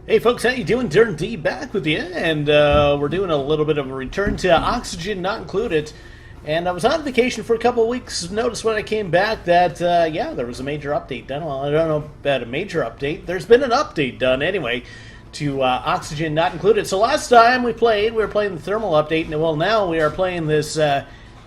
Hey folks, how you doing? Durinde back with you, and we're doing a little bit of a return to oxygen not included. And I was on vacation for a couple of weeks. Noticed when I came back that yeah, there was a major update done. Well, I don't know about a major update. There's been an update done anyway to oxygen not included. So last time we were playing the thermal update, and well, now we are playing this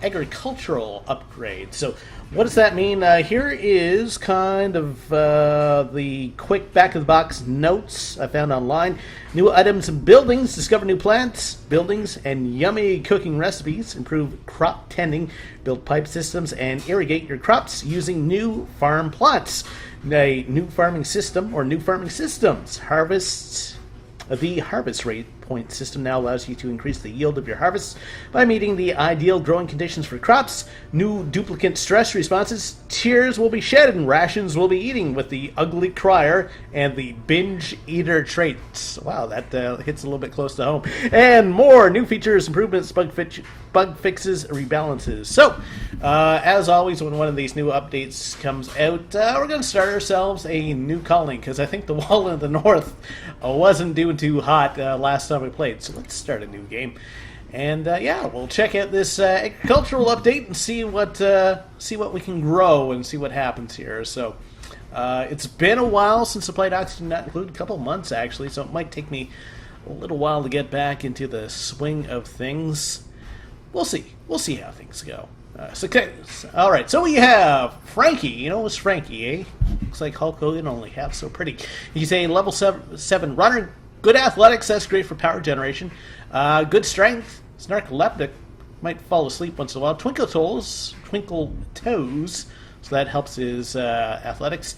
agricultural upgrade. So what does that mean? Here is kind of the quick back-of-the-box notes I found online. New items and buildings, discover new plants, buildings, and yummy cooking recipes, improve crop tending, build pipe systems, and irrigate your crops using new farm plots. A new farming system or new farming systems. The harvest rate point system now allows you to increase the yield of your harvests by meeting the ideal growing conditions for crops. New duplicate stress responses. Tears will be shed and rations will be eating with the ugly crier and the binge eater traits. Wow, that hits a little bit close to home. And more new features, improvements, bug fixes, rebalances. So, as always, when one of these new updates comes out, we're going to start ourselves a new colony because I think the wall in the north wasn't doing too hot last time we played. So let's start a new game, and yeah, we'll check out this agricultural update and see what we can grow and see what happens here. So it's been a while since I played Oxygen Not Included, a couple of months actually, so it might take me a little while to get back into the swing of things. We'll see how things go. All right, so we have Frankie. You know, it's Frankie, eh? Looks like Hulk Hogan, only half so pretty. He's a level 7 runner. Good athletics, that's great for power generation. Good strength, it's narcoleptic. Might fall asleep once in a while. Twinkle toes, so that helps his athletics.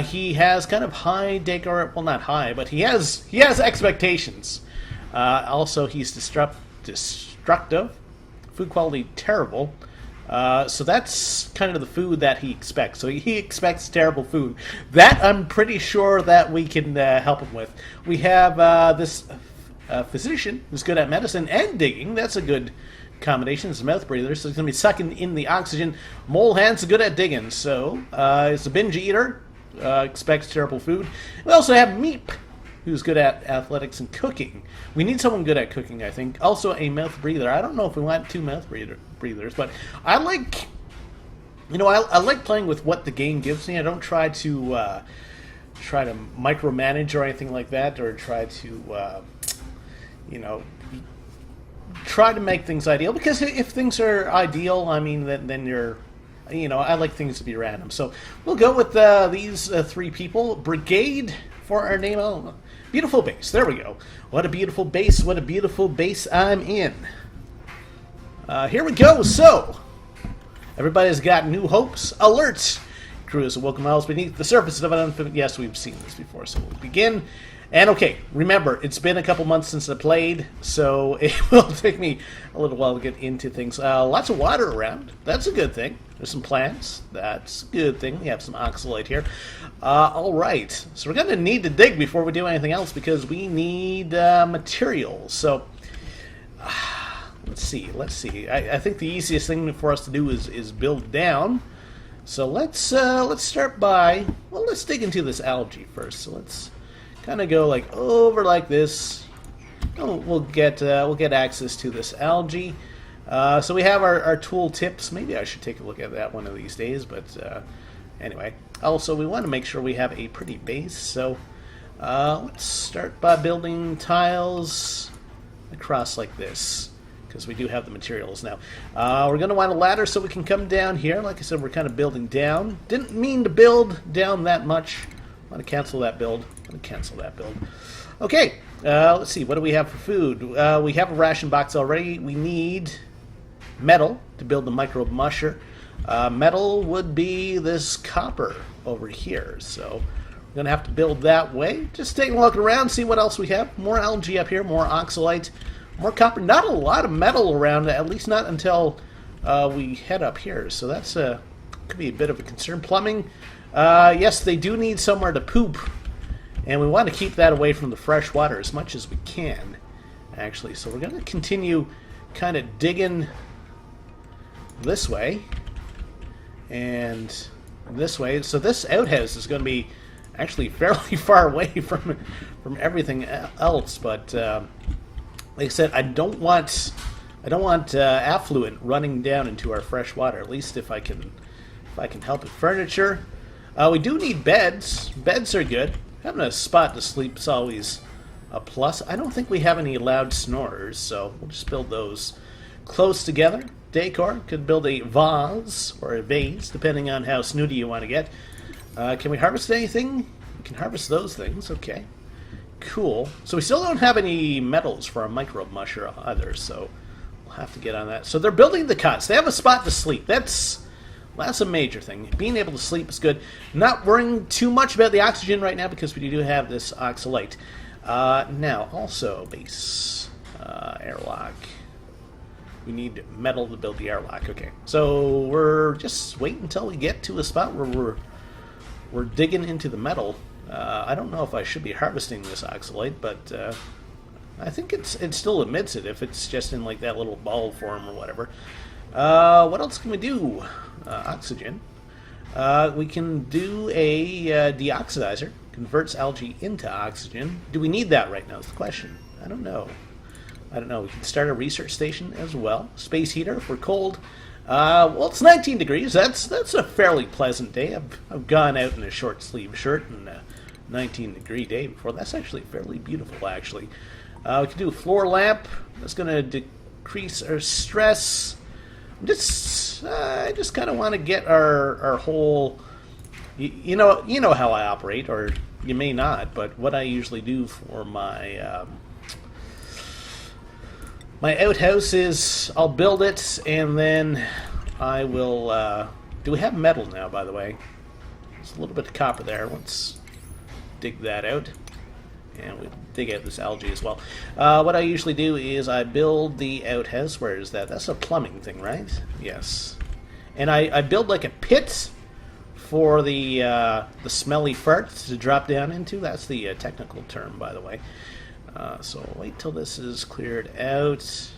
He has kind of high decor, well, not high, but he has expectations. Also, he's destructive. Food quality terrible. So that's kind of the food that he expects. So he expects terrible food. That I'm pretty sure that we can help him with. We have this physician who's good at medicine and digging. That's a good combination. It's a mouth breather, so he's going to be sucking in the oxygen. Mole hands are good at digging. So it's a binge eater. Expects terrible food. We also have Meep, who's good at athletics and cooking. We need someone good at cooking, I think. Also a mouth breather. I don't know if we want two mouth breathers, but I like, I like playing with what the game gives me. I don't try to micromanage or anything like that, or try to, try to make things ideal. Because if things are ideal, I mean, then you're, I like things to be random. So we'll go with these three people. Brigade for our name. Oh, beautiful base. There we go. What a beautiful base. What a beautiful base I'm in. Here we go. So, everybody's got new hopes. Alert! Crew is awoken miles beneath the surface of an unfamiliar... Yes, we've seen this before, so we'll begin. And okay, remember, it's been a couple months since I played, so it will take me a little while to get into things. Lots of water around. That's a good thing. There's some plants. That's a good thing. We have some oxalate here. Alright, so we're going to need to dig before we do anything else because we need materials. So, let's see. I think the easiest thing for us to do is build down. So let's start by, well, let's dig into this algae first. So let's kind of go like over like this. Oh, we'll get access to this algae. So we have our tool tips. Maybe I should take a look at that one of these days. But anyway, also we want to make sure we have a pretty base. So let's start by building tiles across like this, because we do have the materials now. We're going to want a ladder so we can come down here. Like I said, we're kind of building down. Didn't mean to build down that much. I'm going to cancel that build. Okay, let's see. What do we have for food? We have a ration box already. We need metal to build the microbe musher. Metal would be this copper over here. So we're going to have to build that way. Just taking a look around, see what else we have. More algae up here, more oxalate. More copper. Not a lot of metal around, at least not until we head up here. So that's could be a bit of a concern. Plumbing. Yes, they do need somewhere to poop. And we want to keep that away from the fresh water as much as we can, actually. So we're going to continue kind of digging this way and this way. So this outhouse is going to be actually fairly far away from everything else. But like I said, I don't want affluent running down into our fresh water. At least if I can help it. Furniture. We do need beds. Beds are good. Having a spot to sleep is always a plus. I don't think we have any loud snorers, so we'll just build those close together. Decor, could build a vase or a vase, depending on how snooty you want to get. Can we harvest anything? We can harvest those things, okay. Cool. So we still don't have any metals for our microbe musher either, so we'll have to get on that. So they're building the cots. They have a spot to sleep. That's a major thing. Being able to sleep is good. Not worrying too much about the oxygen right now because we do have this oxalate. Now, also, base, airlock. We need metal to build the airlock. Okay, so we're just waiting until we get to a spot where we're digging into the metal. I don't know if I should be harvesting this oxalate, but I think it still emits it if it's just in like that little ball form or whatever. What else can we do? Oxygen. We can do a deoxidizer. Converts algae into oxygen. Do we need that right now is the question. I don't know. We can start a research station as well. Space heater if we're cold. Well, it's 19 degrees. That's a fairly pleasant day. I've gone out in a short sleeve shirt and a 19-degree day before. That's actually fairly beautiful, actually. We can do a floor lamp. That's going to decrease our stress. I just kind of want to get our whole... You know how I operate, or you may not, but what I usually do for my my outhouse is I'll build it, and then I will... do we have metal now, by the way? There's a little bit of copper there. Let's dig that out. And we dig out this algae as well. What I usually do is I build the outhouse. Where is that? That's a plumbing thing, right? Yes. And I build like a pit for the smelly farts to drop down into. That's the technical term, by the way. So wait till this is cleared out.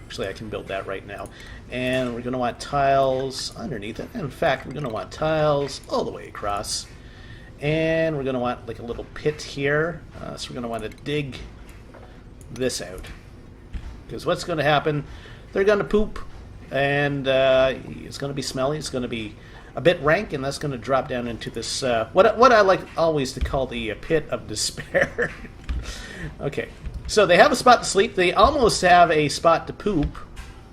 Actually, I can build that right now. And we're going to want tiles underneath it. In fact, we're going to want tiles all the way across. And we're going to want like a little pit here. So we're going to want to dig this out. Because what's going to happen, they're going to poop. And it's going to be smelly. It's going to be a bit rank. And that's going to drop down into this, what I like always to call the pit of despair. Okay. So they have a spot to sleep. They almost have a spot to poop.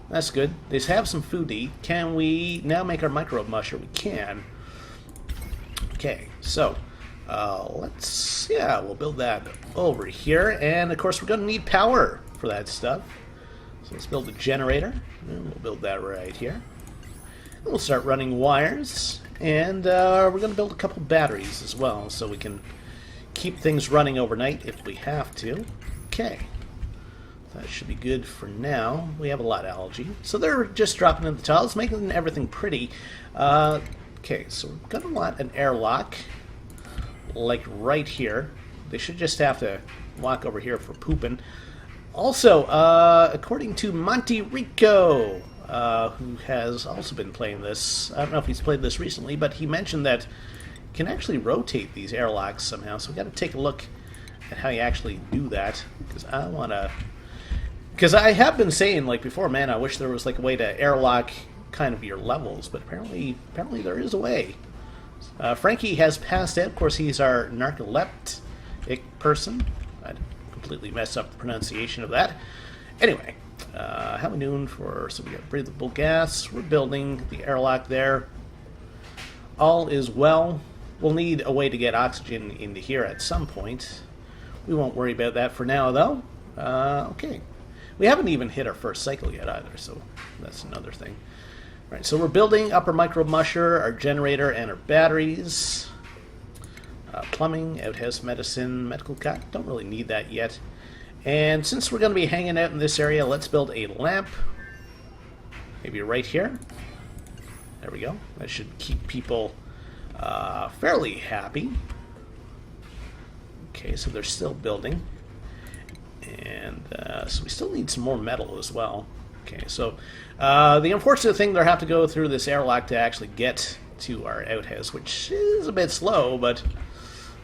That's good. They have some food to eat. Can we now make our microbe musher? We can. Okay, so we'll build that over here, and of course we're going to need power for that stuff. So let's build a generator, and we'll build that right here. And we'll start running wires, and we're going to build a couple batteries as well, so we can keep things running overnight if we have to. Okay, that should be good for now. We have a lot of algae, so they're just dropping in the tiles, making everything pretty. Okay, so we're going to want an airlock, like right here. They should just have to walk over here for pooping. Also, according to Monty Rico, who has also been playing this, I don't know if he's played this recently, but he mentioned that you can actually rotate these airlocks somehow, so we've got to take a look at how you actually do that, because I want to... Because I have been saying, like before, man, I wish there was like a way to airlock kind of your levels, but apparently there is a way. Frankie has passed out. Of course, he's our narcoleptic person. I completely messed up the pronunciation of that. Anyway, how are we doing for... So we got breathable gas. We're building the airlock there. All is well. We'll need a way to get oxygen into here at some point. We won't worry about that for now, though. Okay. We haven't even hit our first cycle yet either, so that's another thing. Right, so we're building up our microbe musher, our generator, and our batteries. Plumbing, outhouse medicine, medical cot. Don't really need that yet. And since we're going to be hanging out in this area, let's build a lamp. Maybe right here. There we go. That should keep people fairly happy. Okay, so they're still building. And so we still need some more metal as well. Okay, so the unfortunate thing, they'll have to go through this airlock to actually get to our outhouse, which is a bit slow, but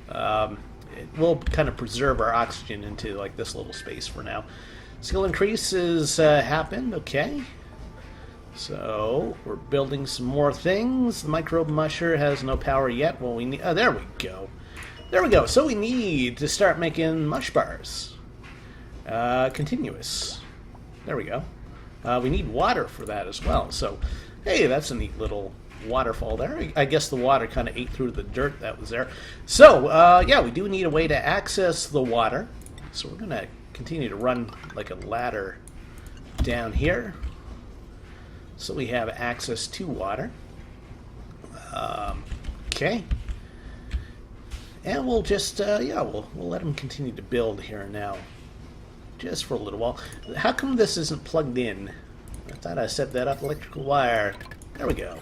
it will kind of preserve our oxygen into like this little space for now. Skill increases happened, okay. So we're building some more things. The microbe musher has no power yet. Well, we need. Oh, there we go. There we go. So we need to start making mush bars. Continuous. There we go. We need water for that as well. So, hey, that's a neat little waterfall there. I guess the water kind of ate through the dirt that was there. So, yeah, we do need a way to access the water. So we're going to continue to run like a ladder down here. So we have access to water. Okay. And we'll just, yeah, we'll let them continue to build here now. Just for a little while. How come this isn't plugged in? I thought I set that up electrical wire. There we go.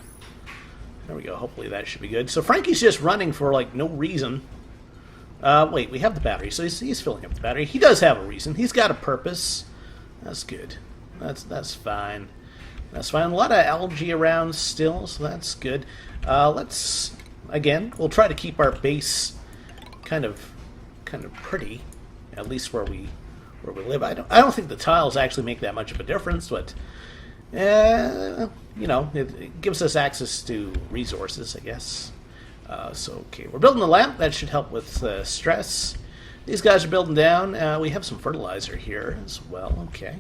There we go. Hopefully that should be good. So Frankie's just running for, like, no reason. Wait, we have the battery. So he's filling up the battery. He does have a reason. He's got a purpose. That's good. That's fine. That's fine. A lot of algae around still, so that's good. Let's, again, we'll try to keep our base kind of pretty, at least where we live. I don't think the tiles actually make that much of a difference, but you know, it gives us access to resources, I guess. So okay, we're building a lamp. That should help with stress. These guys are building down. We have some fertilizer here as well. Okay.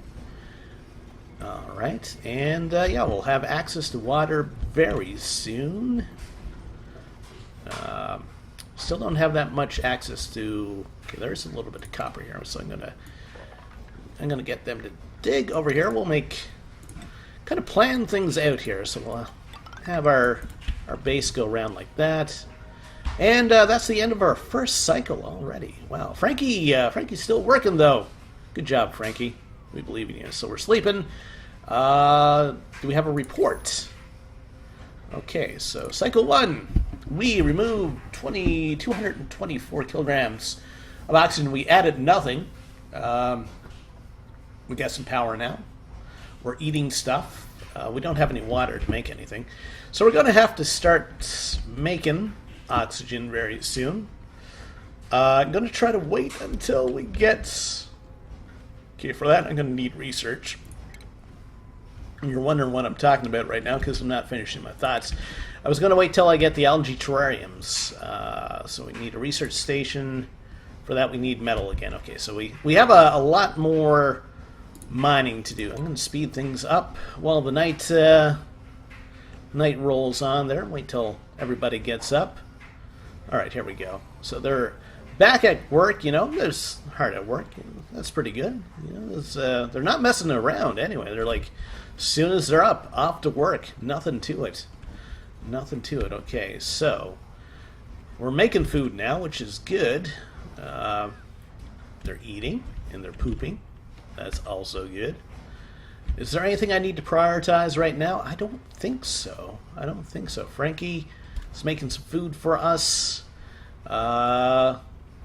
All right, and yeah, we'll have access to water very soon. Still don't have that much access to. Okay, there's a little bit of copper here, so I'm gonna get them to dig over here. We'll kind of plan things out here. So we'll have our base go around like that, and that's the end of our first cycle already. Wow, Frankie's still working though. Good job, Frankie. We believe in you. So we're sleeping. Do we have a report? Okay, so cycle 1. We removed 224 kilograms of oxygen. We added nothing. We got some power now. We're eating stuff. We don't have any water to make anything. So we're going to have to start making oxygen very soon. I'm going to try to wait until we get... Okay, for that I'm going to need research. You're wondering what I'm talking about right now because I'm not finishing my thoughts. I was going to wait till I get the algae terrariums. So we need a research station. For that we need metal again. Okay, so we have a lot more mining to do. I'm going to speed things up while the night rolls on there. Wait till everybody gets up. Alright, here we go. So they're back at work, you know. They're hard at work. That's pretty good. You know, they're not messing around anyway. They're like, as soon as they're up, off to work. Nothing to it. Nothing to it. Okay, so we're making food now, which is good. They're eating and they're pooping. That's also good. Is there anything I need to prioritize right now? I don't think so. I don't think so. Frankie is making some food for us.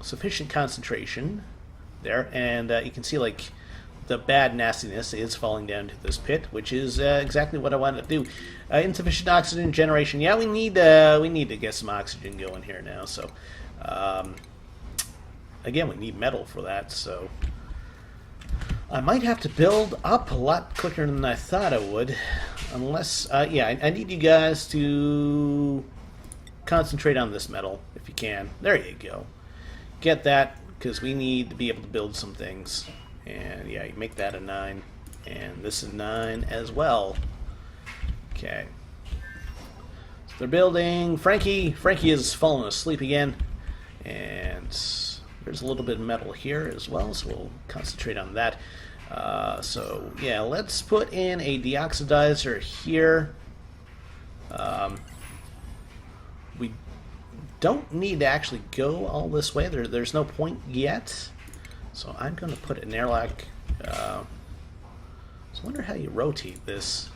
Sufficient concentration there, and you can see like the bad nastiness is falling down to this pit, which is exactly what I wanted to do. Insufficient oxygen generation. Yeah, we need to get some oxygen going here now. So again, we need metal for that. So I might have to build up a lot quicker than I thought I would, unless yeah, I need you guys to concentrate on this metal if you can. There you go. Get that, because we need to be able to build some things. And yeah, you make that a 9, and this is 9 as well. Okay. So they're building. Frankie is falling asleep again, and there's a little bit of metal here as well, so we'll concentrate on that. So yeah, let's put in a deoxidizer here. We don't need to actually go all this way. There's no point yet. So I'm going to put an airlock. So I wonder how you rotate this.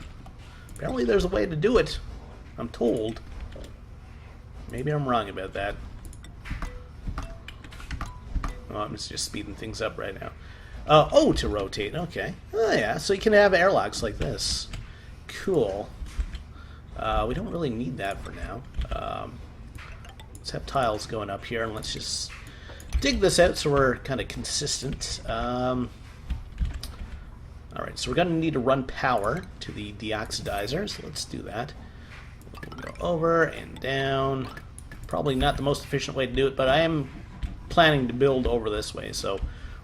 Apparently there's a way to do it, I'm told. Maybe I'm wrong about that. Oh, I'm just speeding things up right now. Oh, to rotate. Okay. Oh, yeah. So you can have airlocks like this. Cool. We don't really need that for now. Let's have tiles going up here, and let's just dig this out so we're kind of consistent. Alright, so we're going to need to run power to the deoxidizer, so let's do that. We'll go over and down. Probably not the most efficient way to do it, but I am planning to build over this way, so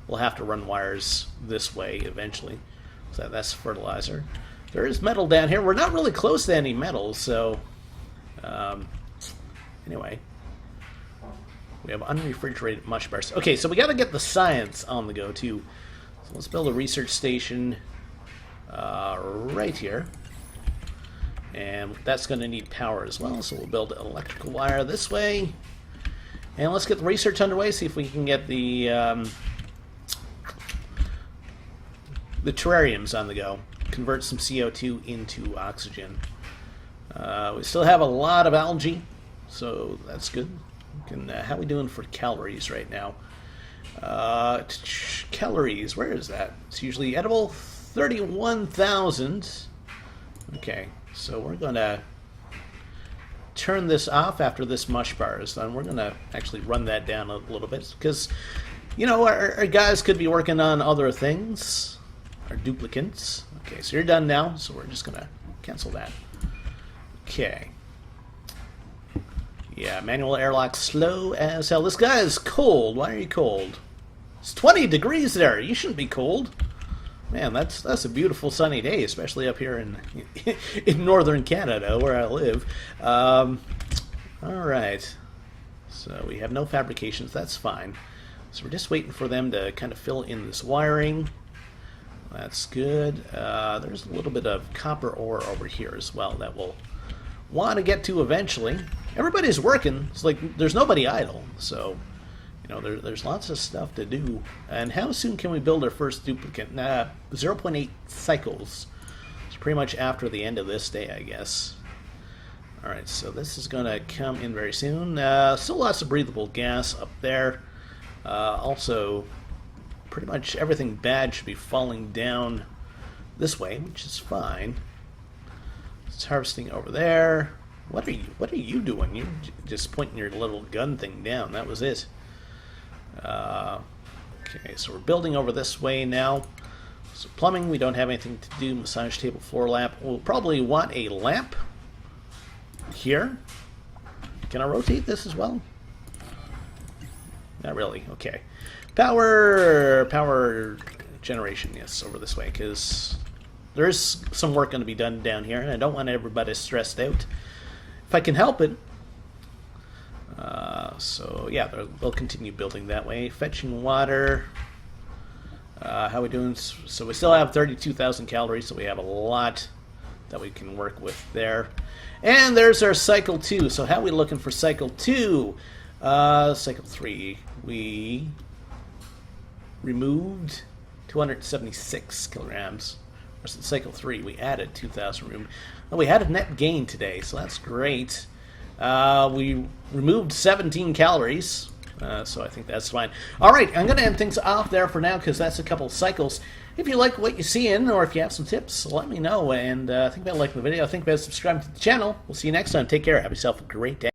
we'll have to run wires this way eventually. So that's fertilizer. There is metal down here. We're not really close to any metal, so anyway. We have unrefrigerated mush bars. Okay, so we got to get the science on the go, too. So let's build a research station right here. And that's going to need power as well, so we'll build an electrical wire this way. And let's get the research underway, see if we can get the terrariums on the go. Convert some CO2 into oxygen. We still have a lot of algae, so that's good. How are we doing for calories right now? Calories, where is that? It's usually edible, 31,000. Okay, so we're going to turn this off after this mush bar is done. We're going to actually run that down a little bit because, you know, our guys could be working on other things, our duplicants. Okay, so you're done now, so we're just going to cancel that. Okay. Yeah, manual airlock slow as hell. This guy is cold. Why are you cold? It's 20 degrees there. You shouldn't be cold. Man, that's a beautiful sunny day, especially up here in northern Canada, where I live. All right. So we have no fabrications. That's fine. So we're just waiting for them to kind of fill in this wiring. That's good. There's a little bit of copper ore over here as well that we'll want to get to eventually. Everybody's working. It's like there's nobody idle. So, you know, there's lots of stuff to do. And how soon can we build our first duplicate? 0.8 cycles. It's pretty much after the end of this day, I guess. Alright, so this is going to come in very soon. Still lots of breathable gas up there. Also, pretty much everything bad should be falling down this way, which is fine. It's harvesting over there. What are you doing? You're just pointing your little gun thing down. That was it. Okay, so we're building over this way now. So plumbing, we don't have anything to do. Massage table, floor lamp. We'll probably want a lamp here. Can I rotate this as well? Not really. Okay. Power generation, yes, over this way, because there is some work going to be done down here, and I don't want everybody stressed out. If I can help it. So yeah, they'll continue building that way. Fetching water. How are we doing? So we still have 32,000 calories, so we have a lot that we can work with there. And there's our cycle 2. So how are we looking for cycle 2? Cycle 3. We removed 276 kilograms. Versus cycle 3, we added 2,000 room. Well, we had a net gain today, so that's great. We removed 17 calories, so I think that's fine. All right, I'm going to end things off there for now because that's a couple cycles. If you like what you're seeing or if you have some tips, let me know. And think about liking the video. Think about subscribing to the channel. We'll see you next time. Take care. Have yourself a great day.